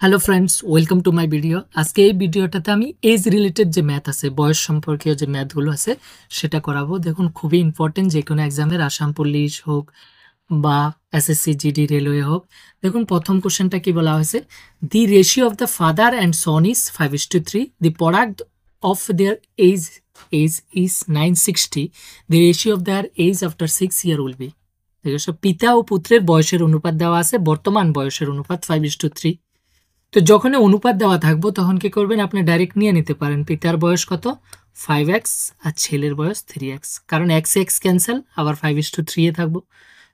Hello friends, welcome to my video. আজকে এই ভিডিওটাতে আমি এজ রিলেটেড যে ম্যাথ আছে, বয়স সম্পর্কীয় যে ম্যাথগুলো আছে সেটা করাবো। দেখুন, খুবই ইম্পর্টেন্ট, যে কোনো এক্সামের, আসাম পুলিশ হোক বা এসএসসি জিডি রেলওয়ে হোক। দেখুন, প্রথম কোশ্চেনটা কি বলা হয়েছে, the ratio of the father and son is 5:3, the product of their age is 960, the ratio of their age after 6 year will be. ঠিক আছে, পিতা ও পুত্রের বয়সের অনুপাত দেওয়া আছে, বর্তমান বয়সের অনুপাত 5:3। তো যখন অনুপাত দেওয়া থাকবো তখন কি করবেন, আপনি ডাইরেক্ট নিয়ে নিতে পারেন পিতার বয়স কত 5x আর ছেলের বয়স 3x, কারণ এক্স এক্স ক্যান্সেল, আবার 5:3 এ থাকবো।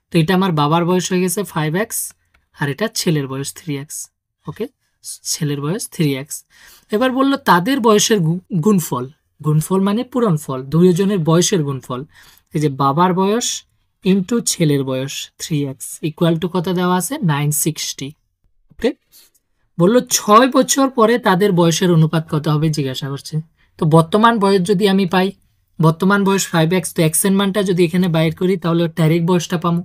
তো এটা আমার বাবার বয়স হয়ে গেছে 5x আর এটা ছেলের বয়স 3x। ওকে, ছেলের বয়স 3x। এবার বললো তাদের বয়সের গুণফল, গুণফল মানে পূরণফল, দুইজনের বয়সের গুণফল। এই যে বাবার বয়স ইন্টু ছেলের বয়স 3x ইকুয়াল টু কত দেওয়া আছে 960। ওকে, বললো 6 বছর পরে তাদের বয়সের অনুপাত কত হবে জিজ্ঞাসা করছে। তো বর্তমান বয়স যদি আমি পাই, বর্তমান বয়স 5x, তো x এর মানটা যদি এখানে বাইর করি তাহলে ডাইরেক্ট বয়সটা পাবো।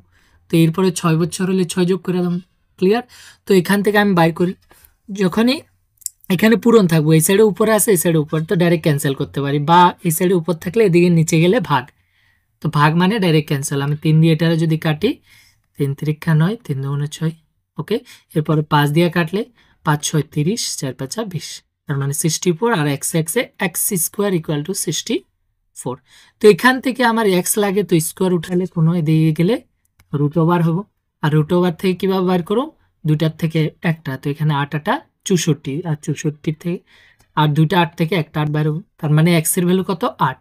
তো এরপরে 6 বছর হলে 6 যোগ করে দাম, ক্লিয়ার। তো এখান থেকে আমি বাইর করি, যখনই এখানে পূরণ থাকবো, এই সাইডে উপরে আছে এই সাইডে উপর, তো ডাইরেক্ট ক্যান্সেল করতে পারি, বা এই সাইডে উপর থাকলে এদিকে নিচে গেলে ভাগ, তো ভাগ মানে ডাইরেক্ট ক্যান্সেল। আমি 3 দিয়ে এটারে যদি কাটি, 3 3 9, 3 2 6। ওকে, এরপরে 5 দিয়ে কাটলে 5 6 30, 4 5 20, তার মানে 64, আর এক্স এক্সে এক্স স্কোয়ার ইকুয়াল টু 64। তো এখান থেকে আমার এক্স লাগে, তো স্কোয়ার উঠালে কোনো এদিকে গেলে রুট ওভার হবো, আর রুট ওভার থেকে কীভাবে বার করো, দুটার থেকে একটা, তো এখানে 8 8 64, আর 64 থেকে আর দুইটা 8 থেকে একটা 8 বার হবো, তার মানে এক্সের ভ্যালু কত 8।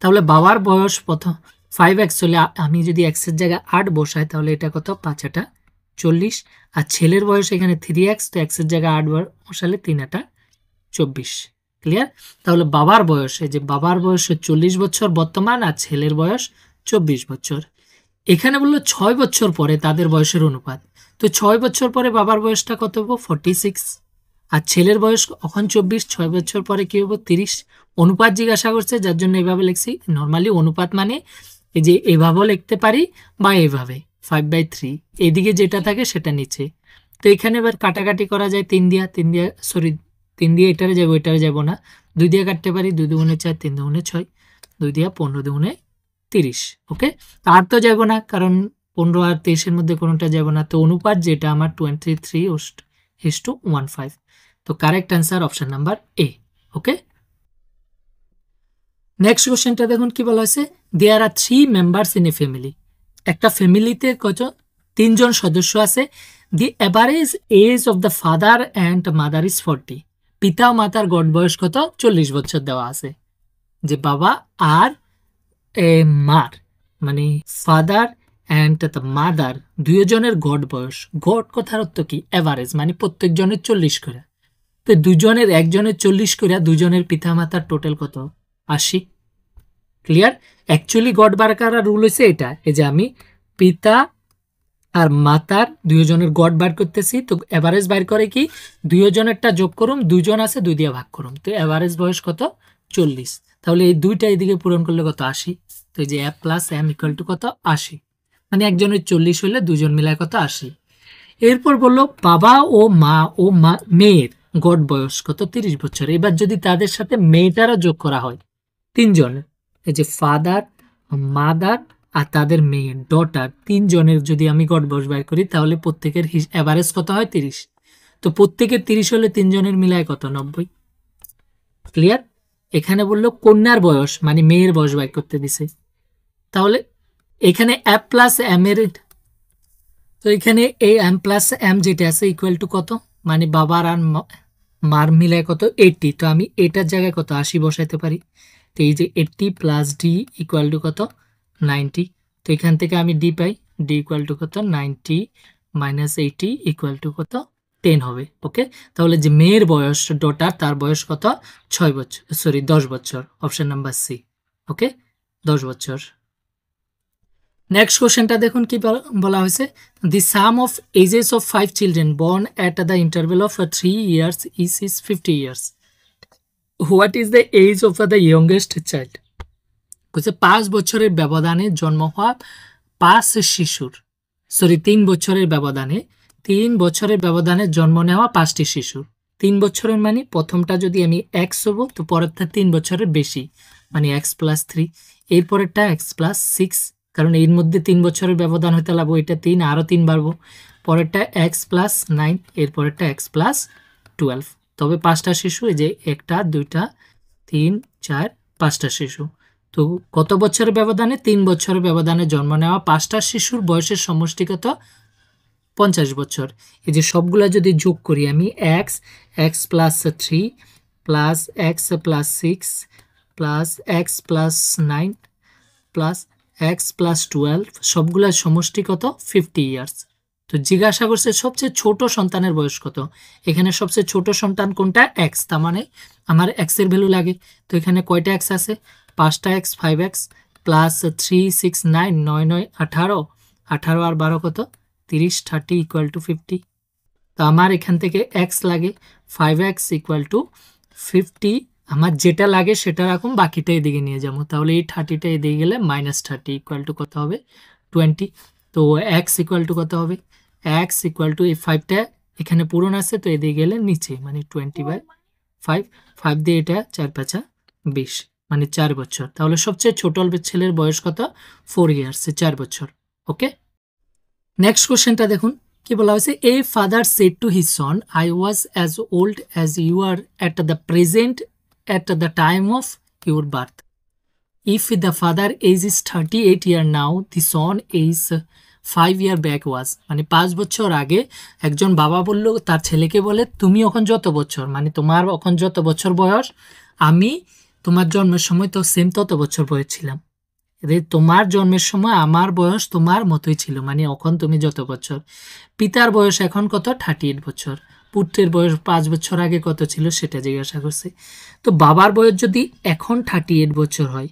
তাহলে বাবার বয়স প্রথম 5x হলে আমি যদি এক্সের জায়গায় 8 বসাই তাহলে এটা কত 5 8 40, আর ছেলের বয়স এখানে 3x, তো এক্সের জায়গায় 8 বসালে 3 8 24, ক্লিয়ার। তাহলে বাবার বয়স, এই যে বাবার বয়স 40 বছর বর্তমান, আর ছেলের বয়স 24 বছর। এখানে বললো 6 বছর পরে তাদের বয়সের অনুপাত, তো 6 বছর পরে বাবার বয়সটা কত হবো 46, আর ছেলের বয়স এখন 24, 6 বছর পরে কি হবো 30। অনুপাত জিজ্ঞাসা করছে, যার জন্য এভাবে লিখছি। নর্মালি অনুপাত মানে এই যে এভাবেও লিখতে পারি বা এভাবে 5/3, এদিকে যেটা থাকে সেটা নিচে। তো এখানে এবার কাটাকাটি করা যায়, 3 দিয়ে এটারে যাবো, এটারে যাবো না, 2 দিয়ে কাটতে পারি, 2 2 4, 3 2 6, 2 দিয়ে 15 2 30। ওকে, আর তো যাবো না, কারণ 15 আর 23-এর মধ্যে কোনোটা যাবো না। তো অনুপাত যেটা আমার 23:1:5, তো correct answer option number A. Okay, next কোশ্চেনটা দেখুন কি বলা হয়েছে, there are 3 members in a family. একটা ফ্যামিলিতে কত 3 জন সদস্য আছে। The average age of the father and mother is 40, পিতা ও মাতার গড় বয়স কত 40 বছর দেওয়া আছে। যে বাবা আর মার মানে ফাদার অ্যান্ড দ্য মাদার দুজনের গড় বয়স, গড় কথার অর্থ কি অ্যাভারেজ, মানে প্রত্যেকজনের 40 করে। তো দুজনের একজনের 40 করে, দুজনের পিতা মাতার টোটাল কত 80, ক্লিয়ার। অ্যাকচুয়ালি গড় বার করার রুল হয়েছে এটা, এই যে আমি পিতা আর মাতার দুজনের গড় বার করতেছি, তো অ্যাভারেজ বার করে কি দুজনেরটা যোগ করুম, দুজন আছে 2 দিয়ে ভাগ করুম, তো অ্যাভারেজ বয়স কত 40। তাহলে এই দুইটা এদিকে পূরণ করলে কত 80, তো এই যে এ প্লাস এম ইকুয়াল টু কত 80, মানে একজনের 40 হলে দুজন মিলায় কত 80। এরপর বললো বাবা ও মা মেয়ের গড় বয়স কত 30 বছর। এবার যদি তাদের সাথে মেয়েটারও যোগ করা হয়, 3 জন, এই যে ফাদার, মাদার আর তাদের মেয়ে ডটার, 3 জনের যদি আমি গড় বয়স বের করি তাহলে প্রত্যেকের অ্যাভারেজ কত হয় 30। তো প্রত্যেকের 30 হলে 3 জনের মিলায় কত 90, ক্লিয়ার। এখানে বললো কন্যার বয়স মানে মেয়ের বয়স বের করতে দিছে, তাহলে এখানে এ প্লাস এম এর, তো এখানে এই এম প্লাস এম যেটা আছে ইকুয়াল টু কত, মানে বাবার আর মার মিলায় কত 80, তো আমি এটার জায়গায় কত 80 বসাইতে পারি। তো এই যে 80 প্লাস ডি ইকুয়াল টু কত 90, তো এখান থেকে আমি D pi, D equal to কত 90 মাইনাস 80 ইকুয়াল টু কত 10 হবে। ওকে, তাহলে যে মেয়ের বয়স ডটার, তার বয়স কত 6 বছর, 10 বছর, অপশন নাম্বার সি। ওকে, 10 বছর। নেক্সট কোশ্চেনটা দেখুন কি বলা হয়েছে, the sum of ages of 5 children born at the interval of 3 years is 50 years. What is the age of the youngest child. 5 বছরের ব্যবধানে জন্ম হওয়া 3 বছরের ব্যবধানে 3 বছরের ব্যবধানে জন্ম নেওয়া 5টি শিশু। 3 বছরের মানে প্রথমটা যদি আমি x হবো তো পরেরটা 3 বছরের বেশি মানে x + 3, এরপরেরটা x + 6, কারণ এর মধ্যে 3 বছরের ব্যবধান হতে লাগবো, এটা 3 আরও 3 বাড়বো, পরেরটা x + 9, এরপরেরটা x + 12। তবে 5টা শিশু, এই যে 1টা 2টা 3 4 5টা শিশু। তো কত বছরের ব্যবধানে? 3 বছরের ব্যবধানে জন্ম নেওয়া 5টা শিশুর বয়সের সমষ্টি কত? 50 বছর। এই যে সবগুলা যদি যোগ করি আমি, x + 3 plus x + 6 plus x + 9 plus x + 12, সবগুলার সমষ্টি কত? 50 ইয়ার্স। তো জিজ্ঞাসা করছে সবচেয়ে ছোট সন্তানের বয়স কত। এখানে সবচেয়ে ছোট সন্তান কোনটা? x, তার মানে আমার x এর ভ্যালু লাগে। তো এখানে কয়টা x আছে? 5টা x, 5x প্লাস 3 6 9 9 9 18, 18 আর 12 কত? 30, 30 = 50। তো আমার এখান থেকে x লাগে 5x = 50, আমার যেটা লাগে সেটা রাখুন, বাকিটা এদিকে নিয়ে যাবো। তাহলে এই 30টা এদিকে গেলে -30 = কত হবে? 20। তো x = কত হবে? x = এই 5টা এখানে পূরণ আছে, তো এদিকে গেলে নিচে, মানে 20/5, 5 দিয়ে এটা 4 5 20, মানে 4 বছর। তাহলে সবচেয়ে ছোট ছেলের বয়স কত? 4 ইয়ার্স, 4 বছর। ওকে, নেক্সট কোশ্চেনটা দেখুন কি বলা হয়েছে। A father said to his son, I was as old as you are at the present at the time of your birth. If the father age is 38 year now, the son age 5 year back was. মানে 5 বছর আগে একজন বাবা বলল তার ছেলেকে, বলে তুমি এখন যত বছর, মানে তোমার এখন যত বছর বয়স, আমি তোমার জন্মের সময় তো সেম তত বছর বয়স ছিলাম। তোমার জন্মের সময় আমার বয়স তোমার মতোই ছিল, মানে এখন তুমি যত বছর। পিতার বয়স এখন কত? 38 বছর। পুত্রের বয়স 5 বছর আগে কত ছিল সেটা জিজ্ঞাসা করছে। তো বাবার বয়স যদি এখন 38 বছর হয়,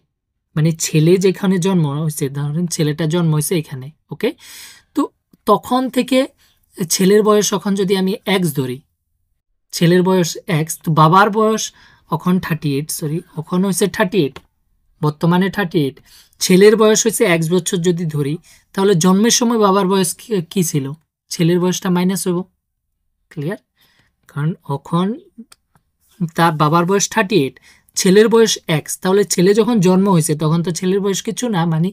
মানে ছেলে যেখানে জন্ম হয়েছে, ধরেন ছেলেটা জন্ম হয়েছে এখানে, ওকে, তো তখন থেকে ছেলের বয়স এখন যদি আমি x ধরি, ছেলের বয়স x, তো বাবার বয়স এখন 38, সরি এখন হয়েছে 38, বর্তমানে 38, ছেলের বয়স হয়েছে 1 বছর যদি ধরি, তাহলে জন্মের সময় বাবার বয়স কি ছিল? ছেলের বয়সটা মাইনাস হইব। ক্লিয়ার? কারণ এখন তার বাবার বয়স 38, ছেলের বয়স x, তাহলে ছেলে যখন জন্ম হয়েছে তখন তো ছেলের বয়স কিছু না, মানে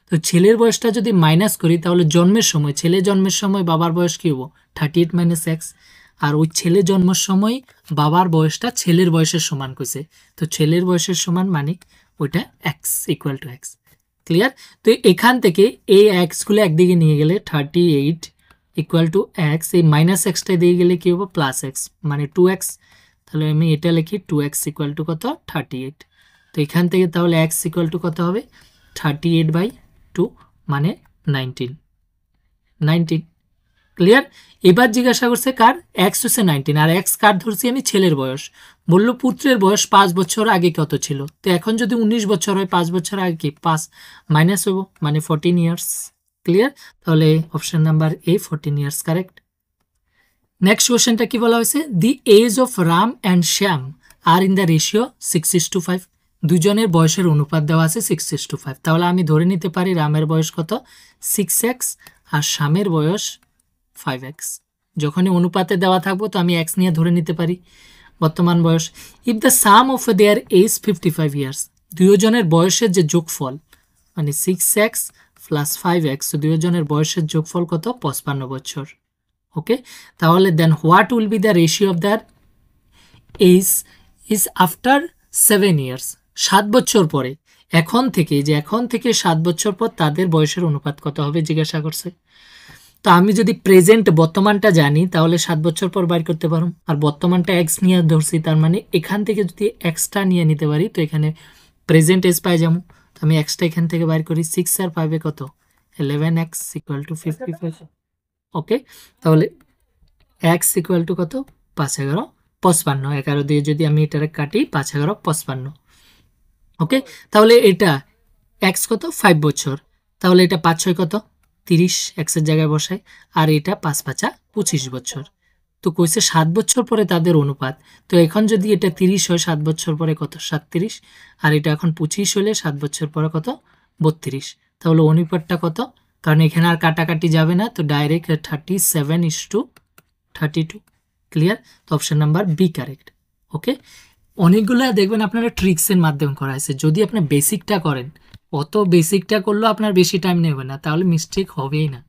তো ছেলের বয়সটা যদি মাইনাস করি তাহলে জন্মের সময়, ছেলে জন্মের সময় বাবার বয়স কী হবো? 38 - x, আর ওই ছেলে জন্মের সময় বাবার বয়সটা ছেলের বয়সের সমান কইছে, তো ছেলের বয়সের সমান মানে ওইটা x = x। ক্লিয়ার? তো এখান থেকে এই এক্সগুলো একদিকে নিয়ে গেলে 38 = x, এই -xটা দিয়ে গেলে কী হবো? +x, মানে 2x। তাহলে আমি এটা লিখি 2x = কত? 38। তো এখান থেকে তাহলে x = কত হবে? 38/2, মানে 19। ক্লিয়ার? এবার জিজ্ঞাসা করছে কার? x হচ্ছে 19, আর x কার ধরছি আমি? ছেলের বয়স। বলল পুত্রের বয়স 5 বছর আগে কত ছিল, তো এখন যদি 19 বছর হয় 5 বছর আগে কি 5 মাইনাস হবো, মানে 14 ইয়ার্স। ক্লিয়ার? তাহলে option number A 14 years correct. Next কোশ্চেনটা কি বলা হয়েছে? The age of Ram and Shyam are in the ratio 6:5। দুজনের বয়সের অনুপাত দেওয়া আছে 6:5। তাহলে আমি ধরে নিতে পারি রামের বয়স কত? 6x, আর শ্যামের বয়স 5x। যখনই অনুপাতে দেওয়া থাকবো তো আমি x নিয়ে ধরে নিতে পারি বর্তমান বয়স। If the sum of their age 55 years, দুজনের বয়সের যে যোগফল, মানে 6x + 5x, দুজনের বয়সের যোগফল কত? 55 বছর। ওকে, তাহলে then what will be the ratio of their age is after 7 years. 7 বছর পরে, এখন থেকে 7 বছর পর তাদের বয়সের অনুপাত কত হবে জিজ্ঞাসা করছে। তো আমি যদি প্রেজেন্ট বর্তমানটা জানি তাহলে 7 বছর পর বাইর করতে পারো, আর বর্তমানটা এক্স নিয়ে ধরছি, তার মানে এখান থেকে যদি এক্সটা নিয়ে নিতে পারি তো এখানে প্রেজেন্ট এজ পাই যাবো। তো আমি এক্সটা এখান থেকে বাইর করি, 6 আর 5 কত? 11x = 55। ওকে, তাহলে x = কত? 5 11 55, 11 দিয়ে যদি আমি এটারে কাটি 5 11 55। ওকে, তাহলে এটা x কত? 5 বছর, তাহলে এটা 5 6 কত? 30, এক্সের জায়গায় বসায়, আর এটা 5 5 25 বছর। তো কইছে 7 বছর পরে তাদের অনুপাত, তো এখন যদি এটা 30 হয় 7 বছর পরে কত? 37, আর এটা এখন 25 হলে 7 বছর পরে কত? 32। তাহলে অনুপাতটা কত? কারণ এখানে আর কাটাকাটি যাবে না, তো ডাইরেক্ট 37:32 ক্লিয়ার। তো অপশন নাম্বার বি কারেক্ট। ওকে, অনেকগুলো দেখবেন আপনারা ট্রিক্সের মাধ্যমে করা হয়েছে। যদি আপনি বেসিকটা করেন, অত বেসিকটা করলেও আপনার বেশি টাইম নেবে না, তাহলে মিস্টেক হবেই না।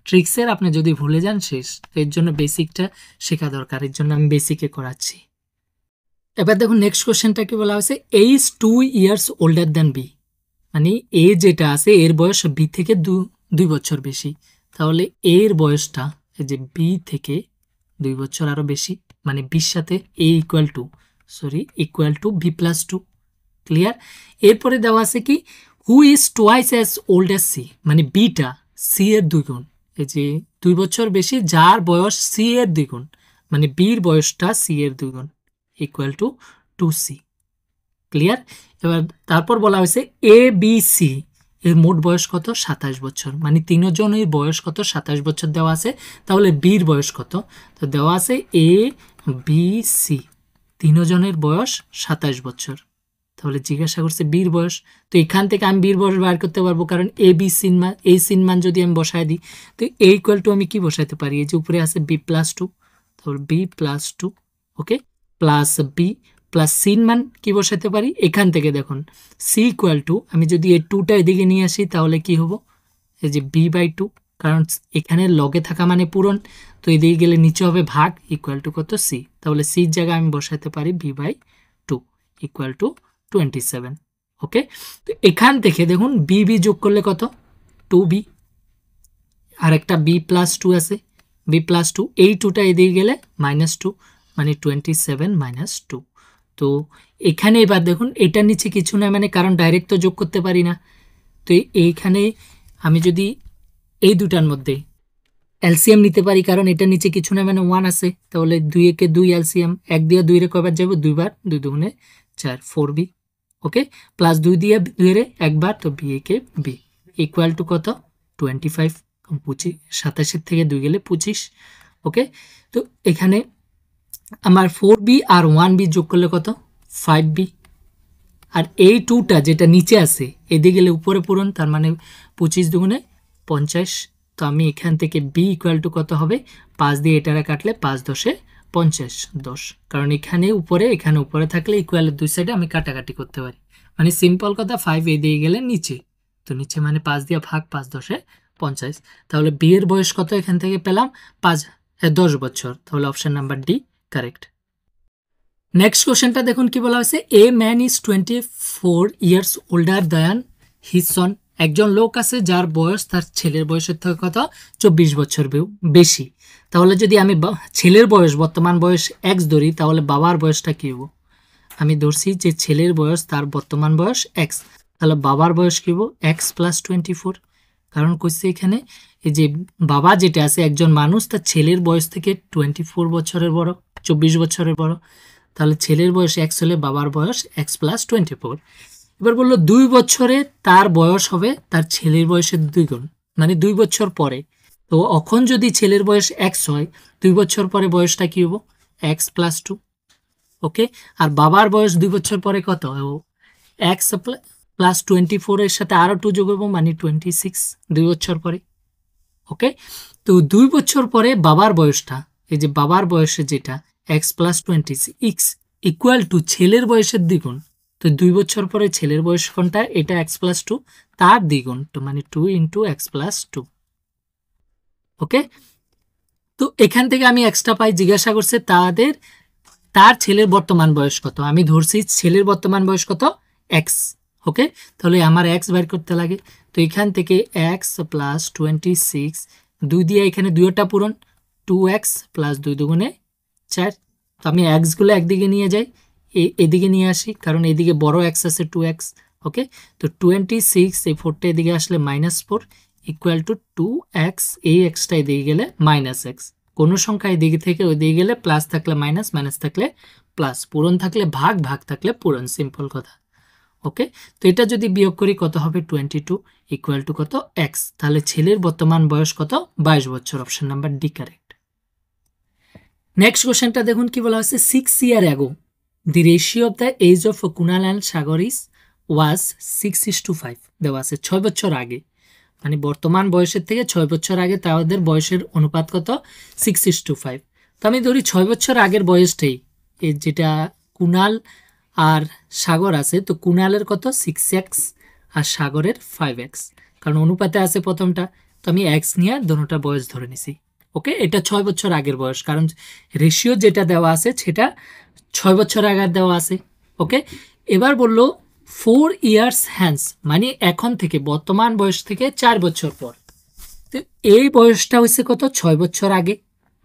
ট্রিক্সের আপনি যদি ভুলে যান শেষ। এর জন্য বেসিকটা শেখা দরকার, এর জন্য আমি বেসিকে করাচ্ছি। এবার দেখুন নেক্সট কোশ্চেনটা কি বলা হয়েছে, A is 2 years older than B, মানে এ যেটা আছে এর বয়স বি থেকে 2 বছর বেশি। তাহলে এর বয়সটা এই যে বি থেকে 2 বছর আরও বেশি, মানে বির সাথে A equal to B plus 2 clear. এরপরে দেওয়া আছে কি, who is twice as old as C, মানে বিটা সি এর 2 গুণ। এই যে 2 বছর বেশি, যার বয়স সি এর 2 গুণ, মানে বির বয়সটা সি এর 2 গুণ ইকুয়াল টু 2c ক্লিয়ার। এবার তারপর বলা হয়েছে এ বি সি এর মোট বয়স কত, 27 বছর, মানে তিনজনের বয়স কত, 27 বছর দেওয়া আছে। তাহলে বির বয়স কত, তো দেওয়া আছে এ বি সি তিনজনের বয়স 27 বছর। তাহলে জিজ্ঞাসা করছে বির বয়স, তো এখান থেকে আমি বির বয়স বার করতে পারবো, কারণ এ বি সিন মান, এই সিন মান যদি আমি বসায় দিই, তো এ ইকুয়াল টু আমি কি বসাইতে পারি, এই যে উপরে আছে বি প্লাস 2, তাহলে বি প্লাস 2 ওকে, প্লাস বি প্লাস সিন মান কি বসাতে পারি, এখান থেকে দেখুন সি ইকুয়াল টু, আমি যদি এই 2টা এদিকে নিয়ে আসি তাহলে কি হবো, এই যে বি বাই 2, কারণ এখানে লগে থাকা মানে পূরণ, তো এদিকে গেলে নিচে হবে ভাগ, ইকুয়াল টু কত সি, তাহলে সির জায়গায় আমি বসাতে পারি বি বাই 2 ইকুয়াল টু 27 ওকে। তো এখান থেকে দেখুন বি বি যোগ করলে কত, 2b, আর একটা বি প্লাস 2 আছে, বি প্লাস 2, এই 2টা এদিকে গেলে -2, মানে 27 - 2। তো এখানে এবার দেখুন এটার নিচে কিছু না, মানে কারণ ডাইরেক্ট তো যোগ করতে পারি না, তো এইখানে আমি যদি এই দুটার মধ্যে এলসিএম নিতে পারি, কারণ এটার নিচে কিছু না, মানে 1 আছে, তাহলে 2 একে 2 এলসিএম, 1 দিয়ে 2 রে কয়বার যাবো, 2 বার, 2 দুগুণে 4, 4b ওকে, প্লাস 2 দিয়ে 2 রে একবার, তো বি একে বি ইকুয়াল টু কত, 25, 27 থেকে 2 গেলে 25 ওকে। তো এখানে আমার 4b আর 1b যোগ করলে কত, 5b, আর এই 2টা যেটা নিচে আছে এদিকে গেলে উপরে পূরণ, তার মানে 25 দুগুণে 50। তো আমি এখান থেকে বি ইকুয়াল টু কত হবে, 5 দিয়ে এটারা কাটলে 5 10 50, 10, কারণ এখানে উপরে থাকলে ইকুয়ালের দুই সাইডে আমি কাটাকাটি করতে পারি, মানে সিম্পল কথা 5 এদিকে গেলে নিচে, তো নিচে মানে 5 দিয়ে ভাগ, 5 10 50। তাহলে বি এর বয়স কত এখান থেকে পেলাম 10 বছর, তাহলে option number D correct. Next কোশ্চেনটা দেখুন কি বলা হয়েছে, a man is 24 years older than his son, একজন লোক আছে যার বয়স তার ছেলের বয়সের থেকে কত, 24 বছর বেশি। তাহলে যদি আমি ছেলের বয়স বর্তমান বয়স এক্স ধরি, তাহলে বাবার বয়সটা কী হবো, আমি ধরছি যে ছেলের বয়স তার বর্তমান বয়স এক্স, তাহলে বাবার বয়স কী হবো, এক্স প্লাস 24, কারণ কইছে এখানে এই যে বাবা যেটা আছে একজন মানুষ তার ছেলের বয়স থেকে 24 বছরের বড়, 24 বছরের বড়, তাহলে ছেলের বয়স এক্স হলে বাবার বয়স এক্স প্লাস 24। এবার বললো 2 বছরে তার বয়স হবে তার ছেলের বয়সের 2 গুণ, মানে 2 বছর পরে, তো এখন যদি ছেলের বয়স এক্স হয় 2 বছর পরে বয়সটা কী হবো, এক্স প্লাস 2 ওকে। আর বাবার বয়স 2 বছর পরে কত, এক্স প্লাস 24 এর সাথে আরও 2 যোগ হবো, মানে 26 2 বছর পরে ওকে। তো 2 বছর পরে বাবার বয়সটা, এই যে বাবার বয়সে যেটা এক্স প্লাস 26 ইকুয়াল টু ছেলের বয়সের দ্বিগুণ, তো 2 বছর পরে ছেলের বয়স কোনটা, এটা এক্স প্লাস 2 তার দ্বিগুণ, তো মানে 2 × এক্স প্লাস 2 ওকে। তো এখান থেকে আমি এক্সট্রা পাই, জিজ্ঞাসা করছে তার ছেলের বর্তমান বয়স কত, আমি ধরছি ছেলের বর্তমান বয়স কত, এক্স ওকে, তাহলে আমার এক্স বের করতে লাগে, তো এখান থেকে এক্স প্লাস 26, 2 দিয়ে এখানে 2টা পূরণ, 2x প্লাস 2 দুগুণে 4, তো আমি এক্সগুলো একদিকে নিয়ে যাই, এদিকে নিয়ে আসি, কারণ এদিকে বড় এক্স আছে 2x ওকে, তো 26, এই 4টা এদিকে আসলে -4 ইকুয়াল টু 2x, এই এক্সটা এদিকে গেলে -x, কোনো সংখ্যা এদিকে থেকে ওইদিকে গেলে প্লাস থাকলে মাইনাস, মাইনাস থাকলে প্লাস, পূরণ থাকলে ভাগ, ভাগ থাকলে পূরণ, সিম্পল কথা ওকে। তো এটা যদি বিয়োগ করি কত হবে, 22 ইকুয়াল টু কত, এক্স, তাহলে ছেলের বর্তমান বয়স কত, 22 বছর, option number D correct. Next কোশ্চেনটা দেখুন কি বলা হয়েছে, 6 years ago the ratio of the age of Kunal and Sagar was 6:5 দেওয়া আছে, 6 বছর আগে মানে বর্তমান বয়সের থেকে 6 বছর আগে তাদের বয়সের অনুপাত কত 6:5। তো আমি ধরি 6 বছর আগের বয়সটাই, এই যেটা কুণাল আর সাগর আছে, তো কুণালের কত 6x আর সাগরের 5x, কারণ অনুপাতে আছে প্রথমটা, তো আমি x নিয়ে দোনোটা বয়স ধরে নিছি। ওকে, এটা 6 বছর আগের বয়স, কারণ রেশিও যেটা দেওয়া আছে সেটা 6 বছর আগের দেওয়া আছে। ওকে, এবার বলল 4 ইয়ার্স হ্যান্স, মানে এখন থেকে বর্তমান বয়স থেকে 4 বছর পর। তো এই বয়সটা হচ্ছে কত 6 বছর আগে,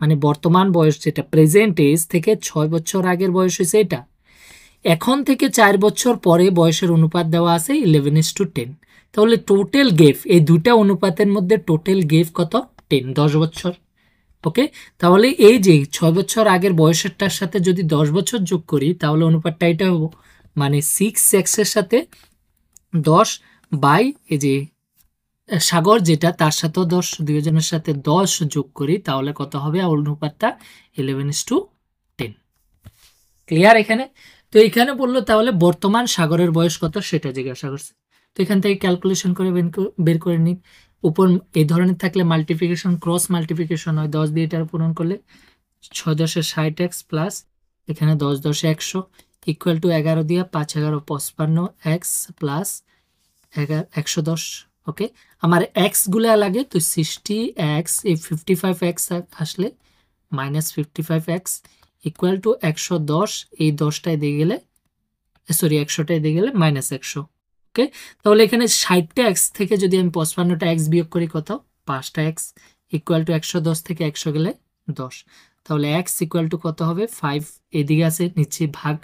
মানে বর্তমান বয়স যেটা প্রেজেন্ট এজ থেকে 6 বছর আগের বয়স হয়েছে এটা। এখন থেকে 4 বছর পরে বয়সের অনুপাত দেওয়া আছে 11:10। তাহলে টোটাল গেপ এই দুটা অনুপাতের মধ্যে টোটাল গেপ কত 10, 10 বছর। ওকে, তাহলে এই যে 6 বছর আগের বয়সেরটার সাথে যদি 10 বছর যোগ করি তাহলে অনুপাতটা এটা হবো, মানে 6x এর সাথে 10 বাই এই যে সাগর যেটা তার সাথেও 10, দুজনের সাথে 10 যোগ করি তাহলে কত হবে অনুপাতটা 11:10। ক্লিয়ার এখানে? তো এখানে বললো তাহলে বর্তমান সাগরের বয়স কত সেটা জিজ্ঞাসা করছে। তো এখান থেকে ক্যালকুলেশন করে বের করে নিই। উপর এই ধরনের থাকলে মাল্টিপ্লিকেশন ক্রস মাল্টিপ্লিকেশন হয়, 10 দিয়ে এটা পূরণ করলে 6 10 60x প্লাস এখানে 10 10 100 ইকুয়াল টু 11 দিয়ে 5 11 55x প্লাস 110। ওকে, আমার এক্স গুলা লাগে, তো 60x এই 55x আসলে মাইনাস 55x ইকুয়াল টু 110, এই 10টায় দিয়ে গেলে সরি 100টায় দিয়ে গেলে মাইনাস 100। ওকে, তাহলে এখানে 60টা এক্স থেকে যদি আমি 55টা এক্স বিয়োগ করি কত 5টা এক্স ইকুয়াল টু 110 থেকে 100 গেলে 10, তাহলে এক্স ইকুয়াল টু কত হবে 5, এদিকে আছে নিচে ভাগ,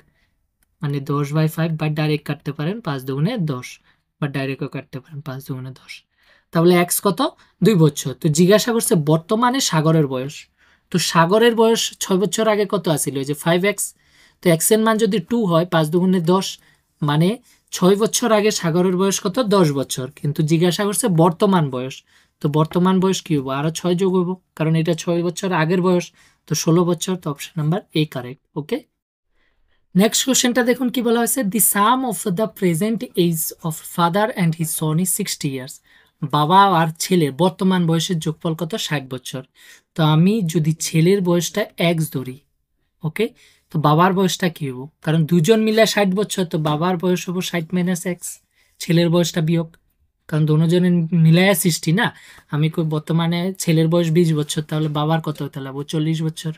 মানে 10/5 বা ডাইরেক্ট কাটতে পারেন 5 দুগুণে 10, বা ডাইরেক্টও কাটতে পারেন 5 দুগুণে 10। তাহলে এক্স কত 2 বছর। তো জিজ্ঞাসা করছে বর্তমানে সাগরের বয়স, তো সাগরের বয়স 6 বছর আগে কত আছিল, এই যে 5x, তো এক্স এর মান যদি 2 হয় 5 দুগুণে 10, মানে 6 বছর আগে সাগরের বয়স কত 10 বছর, কিন্তু জিজ্ঞাসা করছে বর্তমান বয়স, তো বর্তমান বয়স কি হবো আরো 6 যোগ হবো, কারণ এটা 6 বছর আগের বয়স, তো 16 বছর, তো option number A correct. Okay, next কোশ্চেনটা দেখুন কি বলা হয়েছে, the sum of the present age of father and his son is 60 years. বাবা আর ছেলের বর্তমান বয়সের যোগফল কত 60 বছর। তো আমি যদি ছেলের বয়সটা এক্স ধরি, ওকে, তো বাবার বয়সটা কি হবো, কারণ দুজন মিলে 60 বছর, তো বাবার বয়স হবো 60 মাইনাস এক্স, ছেলের বয়সটা বিয়োগ, কারণ দুজনের মিলাইয়া 60 না। আমি বর্তমানে ছেলের বয়স 20 বছর, তাহলে বাবার কত হতে লাগবো 40 বছর।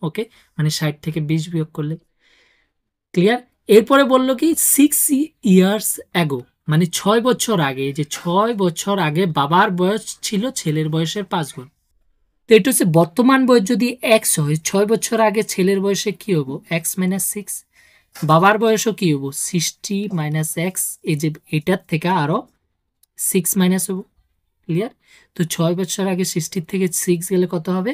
ওকে, মানে 60 থেকে 20 বিয়োগ করলে। ক্লিয়ার? এরপরে বললো কি 6 ইয়ার্স অ্যাগো, মানে 6 বছর আগে, যে 6 বছর আগে বাবার বয়স ছিল ছেলের বয়সের 5 গুণ। তো এটা হচ্ছে বর্তমান বয়স যদি এক্স হয়, 6 বছর আগে ছেলের বয়সে কি হবো এক্স মাইনাস 6, বাবার বয়সও কি হবো 60 মাইনাস এক্স, এই যে এটার থেকে আরো 6 মাইনাস হবো। ক্লিয়ার? তো 6 বছর আগে 60 থেকে 6 গেলে কত হবে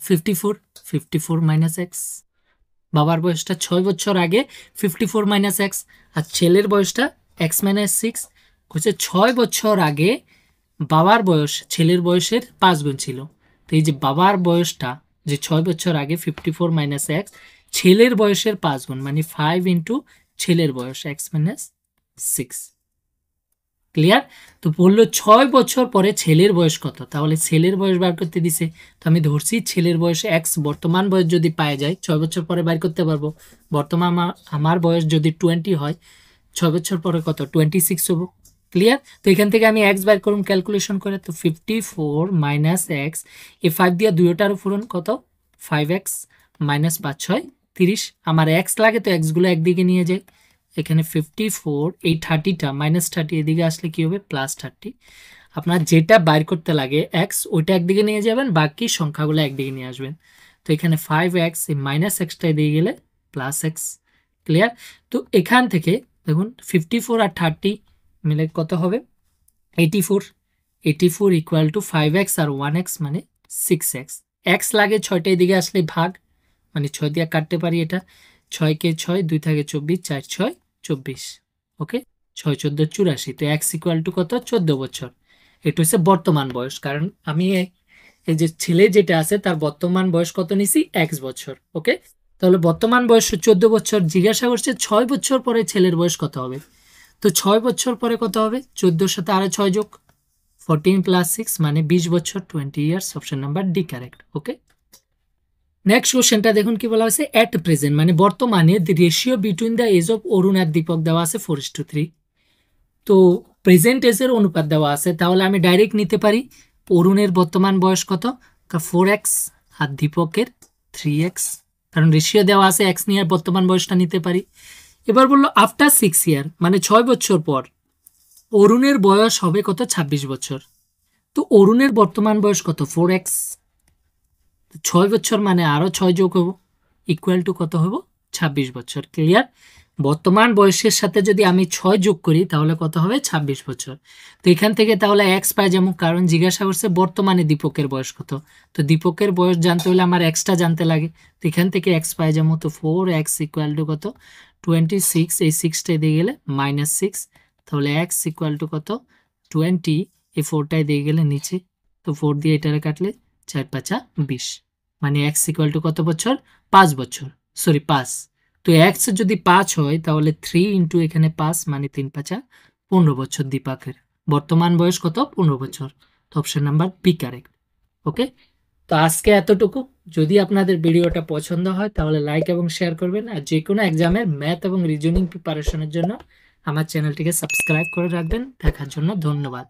54, 54 মাইনাস এক্স। বাবার বয়সটা 6 বছর আগে 54 মাইনাস এক্স, আর ছেলের বয়সটা এক্স মাইনাস 6। হচ্ছে 6 বছর আগে বাবার বয়স ছেলের বয়সের 5 গুণ ছিল, তো এই যে বাবার বয়সটা যে 6 বছর আগে 54 মাইনাস এক্স ছেলের বয়সের 5 গুণ, মানে 5 ইন্টু ছেলের বয়স এক্স মাইনাস 6। ক্লিয়ার? তো বললো 6 বছর পরে ছেলের বয়স কত, তাহলে ছেলের বয়স বার করতে দিছে, তো আমি ধরছি ছেলের বয়স এক্স, বর্তমান বয়স যদি পাওয়া যায় 6 বছর পরে বার করতে পারবো। বর্তমান আমার বয়স যদি 20 হয়, 6 বছর পরে কত 26 হবো। ক্লিয়ার? তো এখান থেকে আমি এক্স বার করুন ক্যালকুলেশন করে, তো 54 মাইনাস এক্স, এই 5 দিয়ে দুইটার উপরন কত 5x মাইনাস 5 6 30, আমার এক্স লাগে তো এক্সগুলো একদিকে নিয়ে যায়, এখানে 54, এই 30টা মাইনাস 30 এদিকে আসলে কি হবে প্লাস 30। আপনার যেটা বাইর করতে লাগে এক্স ওইটা একদিকে নিয়ে যাবেন, বাকি সংখ্যাগুলো একদিকে নিয়ে আসবেন। তো এখানে 5x এই মাইনাস এক্সটা এদিকে গেলে প্লাস এক্স। ক্লিয়ার? তো এখান থেকে দেখুন 54 আর 30 মিলে কত হবে 84, 84 equal to 5x R 1x মানে 6x। এক্স লাগে 6টা এদিকে আসলে ভাগ, মানে 6 দিয়ে কাটতে পারি, এটা 6 কে 6 2 থাকে 24, 4 6 24। ওকে, 6 14 84, তো এক্স ইকুয়াল টু কত 14 বছর। এটা হচ্ছে বর্তমান বয়স, কারণ আমি এই যে ছেলে যেটা আছে তার বর্তমান বয়স কত নিছি এক্স বছর। ওকে, তাহলে বর্তমান বয়স 14 বছর, জিজ্ঞাসা করছে 6 বছর পরে ছেলের বয়স কত হবে। তো 6 বছর পরে কত হবে? 14 সাথে আরো 6 যোগ 14 প্লাস 6 মানে 20 বছর, 20 years. Option number D correct. Okay, next কোশ্চেনটা দেখুন কি বলা হয়েছে, এট প্রেজেন্ট মানে বর্তমানে the ratio between the age of Arun আর দীপক দেওয়া আছে 4:3। তো প্রেজেন্ট এজের অনুপাত দেওয়া আছে, তাহলে আমি ডাইরেক্ট নিতে পারি অরুণের বর্তমান বয়স কত, 4x আর দীপকের 3x, কারণ রেশিও দেওয়া আছে, এক্স নিয়ে আর বর্তমান বয়সটা নিতে পারি। এবার বললো আফটার 6 ইয়ার মানে 6 বছর পর অরুণের বয়স হবে কত, 26 বছর। তো অরুণের বর্তমান বয়স কত, 4x, 6 বছর মানে আরো 6 যোগ হবো, ইকুয়াল টু কত হবো, 26 বছর। ক্লিয়ার? বর্তমান বয়সের সাথে যদি আমি 6 যোগ করি তাহলে কত হবে, 26 বছর। তো এখান থেকে তাহলে এক্স পাই যেমন, কারণ জিজ্ঞাসা করছে বর্তমানে দীপকের বয়স কত, তো দীপকের বয়স জানতে হলে আমার এক্সটা জানতে লাগে, তো এখান থেকে এক্স পাই যেমন, তো 4x ইকুয়াল টু কত, 26, এই 6টাই দিয়ে গেলে -6, তাহলে এক্স ইকুয়াল টু কত, 20, এই 4টাই দিয়ে গেলে নিচে, তো 4 দিয়ে এটারে কাটলে 4 5 20, মানে এক্স ইকুয়াল টু কত বছর, 5 বছর, সরি 5। তো এক্স যদি 5 হয় তাহলে 3 ইন্টু এখানে 5 মানে 3 5 15 বছর দীপকের বর্তমান বয়স কত, 15 বছর। তো অপশন নাম্বার বি কারেক্ট। ওকে, তো আজকে এতটুকু। যদি আপনাদের ভিডিওটা পছন্দ হয় তাহলে লাইক এবং শেয়ার করবেন, আর যে কোনো এক্সামের ম্যাথ এবং রিজনিং প্রিপারেশনের জন্য আমার চ্যানেলটিকে সাবস্ক্রাইব করে রাখবেন। দেখার জন্য ধন্যবাদ।